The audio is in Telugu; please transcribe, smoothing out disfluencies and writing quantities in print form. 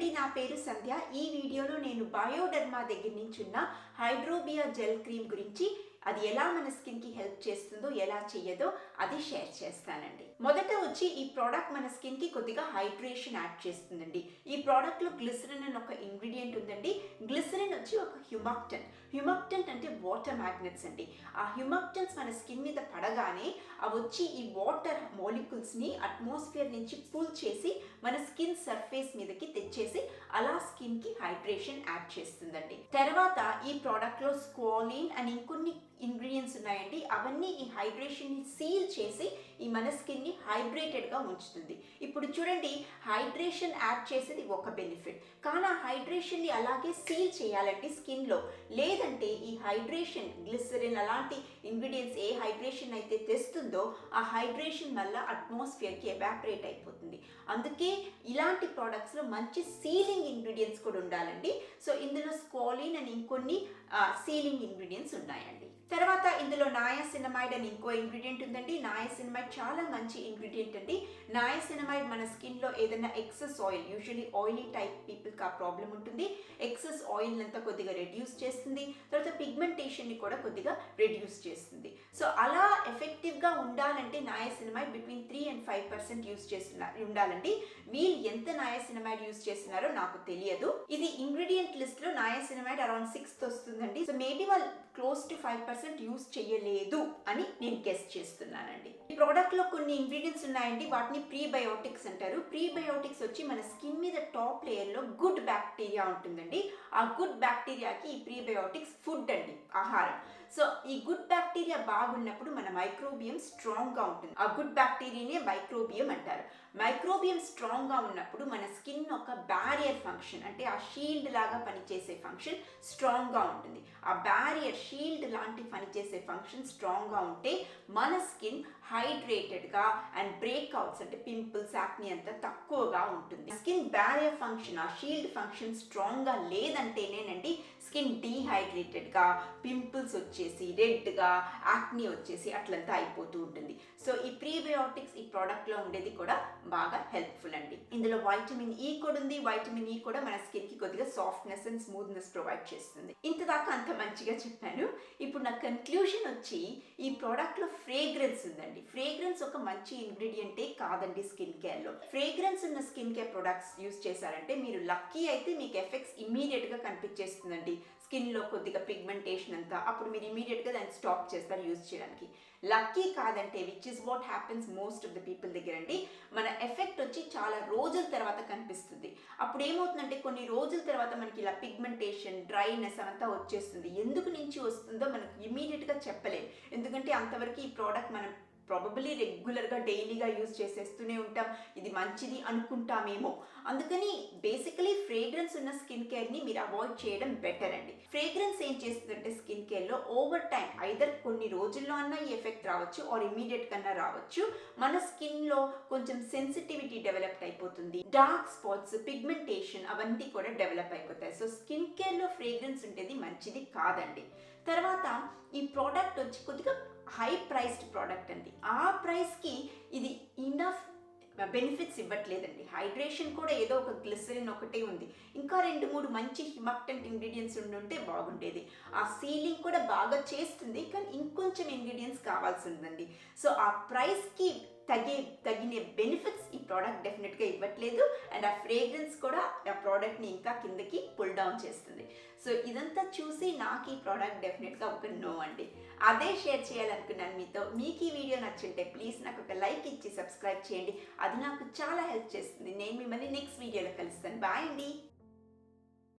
అండి, నా పేరు సంధ్య. ఈ వీడియోలో నేను బయోడర్మా దగ్గర నుంచి ఉన్న హైడ్రోబియా జెల్ క్రీమ్ గురించి, అది ఎలా మన స్కిన్కి హెల్ప్ చేస్తుందో, ఎలా చెయ్యదో అది షేర్ చేస్తానండి. మొదట వచ్చి ఈ ప్రోడక్ట్ మన స్కిన్కి కొద్దిగా హైడ్రేషన్ యాడ్ చేస్తుందండి. ఈ ప్రోడక్ట్లో గ్లిసరిన్ అని ఒక ఇంగ్రీడియంట్ ఉందండి. గ్లిసరిన్ వచ్చి ఒక హ్యూమక్టెంట్ అంటే వాటర్ మ్యాగ్నెట్స్ అండి. ఆ హ్యూమక్టెంట్స్ మన స్కిన్ మీద పడగానే అవి వచ్చి ఈ వాటర్ మాలిక్యూల్స్ని అట్మాస్ఫియర్ నుంచి పుల్ చేసి మన స్కిన్ సర్ఫేస్ మీదకి తెచ్చేసి అలా స్కిన్కి హైడ్రేషన్ యాడ్ చేస్తుందండి. తర్వాత ఈ ప్రోడక్ట్లో స్క్వాలిన్ అని ఇంకొన్ని ఇంగ్రీడియంట్స్ ఉన్నాయండి. అవన్నీ ఈ హైడ్రేషన్ని సీల్ చేసి ఈ మన స్కిన్ని హైడ్రేటెడ్గా ఉంచుతుంది. ఇప్పుడు చూడండి, హైడ్రేషన్ యాడ్ చేసేది ఒక బెనిఫిట్, కానీ ఆ హైడ్రేషన్ని అలాగే సీల్ చేయాలంటే స్కిన్లో. లేదంటే ఈ హైడ్రేషన్ గ్లిసరిన్ అలాంటి ఇంగ్రీడియంట్స్ ఏ హైడ్రేషన్ అయితే తెస్తుందో ఆ హైడ్రేషన్ వల్ల అట్మాస్ఫియర్కి ఎవాపరేట్ అయిపోతుంది. అందుకే ఇలాంటి ప్రోడక్ట్స్లో మంచి సీలింగ్ ఇంగ్రీడియంట్స్ కూడా ఉండాలండి. సో ఇందులో స్క్వాలిన్ అని ఇంకొన్ని సీలింగ్ ఇంగ్రీడియంట్స్ ఉన్నాయండి. తర్వాత ఇందులో నయాసినమైడ్ అని ఇంకో ఇంగ్రీడియంట్ ఉందండి. నయాసినమైడ్ చాలా మంచి ఇంగ్రీడియంట్ అండి. నయాసినమైడ్ మన స్కిన్లో ఏదైనా excess oil, usually oily type పీపుల్కి ఆ ప్రాబ్లం ఉంటుంది, ఎక్సెస్ ఆయిల్ అంతా కొద్దిగా రెడ్యూస్ చేస్తుంది. తర్వాత పిగ్మెంటేషన్ని కూడా కొద్దిగా రెడ్యూస్ చేస్తుంది. సో అలా ఎఫెక్టివ్గా ఉండాలంటే నయాసినమైడ్ బిట్వీన్ 3 and 5% యూస్ ఉండాలండి. వీళ్ళు ఎంత నయాసినమైడ్ యూస్ చేస్తున్నారో నాకు తెలియదు. ఇది ఇంగ్రీడియంట్ లిస్ట్లో నయాసినమైడ్ అరౌండ్ 6th వస్తుందండి. సో మేబీ వాళ్ళు క్లోజ్ టు 5% యూస్ చేయలేదు అని నేను గెస్ చేస్తున్నానండి. ఈ ప్రోడక్ట్లో కొన్ని ఇంగ్రీడియంట్స్ ఉన్నాయండి. వాటిని ప్రీబయోటిక్స్ అంటారు. ప్రీబయోటిక్స్ వచ్చి మన స్కిన్ మీద టాప్ లేయర్లో గుడ్ బ్యాక్టీరియా ఉంటుందండి. ఆ గుడ్ బ్యాక్టీరియాకి ఈ ప్రీబయోటిక్స్ ఫుడ్ అండి, ఆహారం. సో ఈ గుడ్ బ్యాక్టీరియా బాగున్నప్పుడు మన మైక్రోబియం స్ట్రాంగ్గా ఉంటుంది. ఆ గుడ్ బ్యాక్టీరియానే మైక్రోబియం అంటారు. మైక్రోబియం స్ట్రాంగ్గా ఉన్నప్పుడు మన స్కిన్ ఒక బ్యారియర్ ఫంక్షన్, అంటే ఆ షీల్డ్ లాగా పనిచేసే ఫంక్షన్ స్ట్రాంగ్గా ఉంటుంది. ఆ బ్యారియర్, షీల్డ్ లాంటి పనిచేసే ఫంక్షన్ స్ట్రాంగ్గా ఉంటే మన స్కిన్ హైడ్రేటెడ్గా అండ్ బ్రేక్అవుట్స్ అంటే పింపుల్స్, యాక్ని అంతా తక్కువగా ఉంటుంది. స్కిన్ బ్యారియర్ ఫంక్షన్, ఆ షీల్డ్ ఫంక్షన్ స్ట్రాంగ్గా లేదంటేనేనండి స్కిన్ డీహైడ్రేటెడ్గా, పింపుల్స్ వచ్చేసి, రెడ్గా, యాక్ని వచ్చేసి అట్లంతా అయిపోతూ ఉంటుంది. సో ఈ ప్రీబయోటిక్స్ ఈ ప్రోడక్ట్లో ఉండేది కూడా బాగా హెల్ప్ఫుల్ అండి. ఇందులో వైటమిన్ ఈ కూడా ఉంది. వైటమిన్ ఈ కూడా మన స్కిన్కి కొద్దిగా సాఫ్ట్నెస్ అండ్ స్మూత్నెస్ ప్రొవైడ్ చేస్తుంది. ఇంతదాకా అంత మంచిగా చెప్పాను. ఇప్పుడు నా కన్క్లూషన్ వచ్చి, ఈ ప్రోడక్ట్లో ఫ్రేగ్రెన్స్ ఉందండి. ఫ్రేగ్రెన్స్ ఒక మంచి ఇంగ్రీడియంటే కాదండి స్కిన్ కేర్లో. ఫ్రేగ్రెన్స్ ఉన్న స్కిన్ కేర్ ప్రొడక్ట్స్ యూస్ చేశారంటే మీరు లక్కీ అయితే మీకు ఎఫెక్ట్స్ ఇమ్మీడియట్గా కనిపించేస్తుందండి. స్కిన్లో కొద్దిగా పిగ్మెంటేషన్ అంతా, అప్పుడు మీరు ఇమీడియట్గా దాన్ని స్టాప్ చేస్తారు యూజ్ చేయడానికి. లక్కీ కాదంటే, which is what happens most of the people దగ్గర అండి, మన ఎఫెక్ట్ వచ్చి చాలా రోజుల తర్వాత కనిపిస్తుంది. అప్పుడు ఏమవుతుందంటే కొన్ని రోజుల తర్వాత మనకి ఇలా పిగ్మెంటేషన్, డ్రైనెస్ అంతా వచ్చేస్తుంది. ఎందుకు నుంచి వస్తుందో మనకు ఇమీడియట్గా చెప్పలేము. ఎందుకంటే అంతవరకు ఈ ప్రోడక్ట్ మనం ప్రాబబ్లీ రెగ్యులర్గా డైలీగా యూజ్ చేసేస్తూనే ఉంటాం, ఇది మంచిది అనుకుంటామేమో. అందుకని బేసికలీ ఫ్రేగ్రెన్స్ ఉన్న స్కిన్ కేర్ని మీరు అవాయిడ్ చేయడం బెటర్ అండి. ఫ్రేగ్రెన్స్ ఏం చేస్తుందంటే స్కిన్ కేర్లో ఓవర్ టైం ఐదర్ కొన్ని రోజుల్లో అన్నా ఈ ఎఫెక్ట్ రావచ్చు, ఆర్ ఇమీడియట్ కన్నా రావచ్చు. మన స్కిన్లో కొంచెం సెన్సిటివిటీ డెవలప్ అయిపోతుంది, డార్క్ స్పాట్స్, పిగ్మెంటేషన్ అవన్నీ కూడా డెవలప్ అయిపోతాయి. సో స్కిన్ కేర్లో ఫ్రేగ్రెన్స్ ఉండేది మంచిది కాదండి. తర్వాత ఈ ప్రోడక్ట్ వచ్చి కొద్దిగా హై ప్రైస్డ్ ప్రోడక్ట్ అండి. ఆ ప్రైస్కి ఇది ఇనఫ్ బెనిఫిట్స్ ఇవ్వట్లేదండి. హైడ్రేషన్ కూడా ఏదో ఒక గ్లిసరిన్ ఒకటే ఉంది, ఇంకా 2-3 మంచి హ్యూమక్టెంట్ ఇంగ్రీడియంట్స్ ఉంటే బాగుండేది. ఆ సీలింగ్ కూడా బాగా చేస్తుంది, కానీ ఇంకొంచెం ఇంగ్రీడియంట్స్ కావాల్సి ఉందండి. సో ఆ ప్రైస్కి తగిన బెనిఫిట్స్ ఈ ప్రోడక్ట్ డెఫినెట్గా ఇవ్వట్లేదు. అండ్ ఆ ఫ్రేగ్రెన్స్ కూడా ఆ ప్రోడక్ట్ని ఇంకా కిందకి పుల్ డౌన్ చేస్తుంది. సో ఇదంతా చూసి నాకు ఈ ప్రోడక్ట్ డెఫినెట్గా ఒక నో అండి. అదే షేర్ చేయాలనుకున్నాను మీతో. మీకు ఈ వీడియో నచ్చుంటే ప్లీజ్ నాకు ఒక లైక్ ఇచ్చి సబ్స్క్రైబ్ చేయండి. అది నాకు చాలా హెల్ప్ చేస్తుంది. నేను మిమ్మల్ని నెక్స్ట్ వీడియోలో కలుస్తాను. బాయ్ అండి.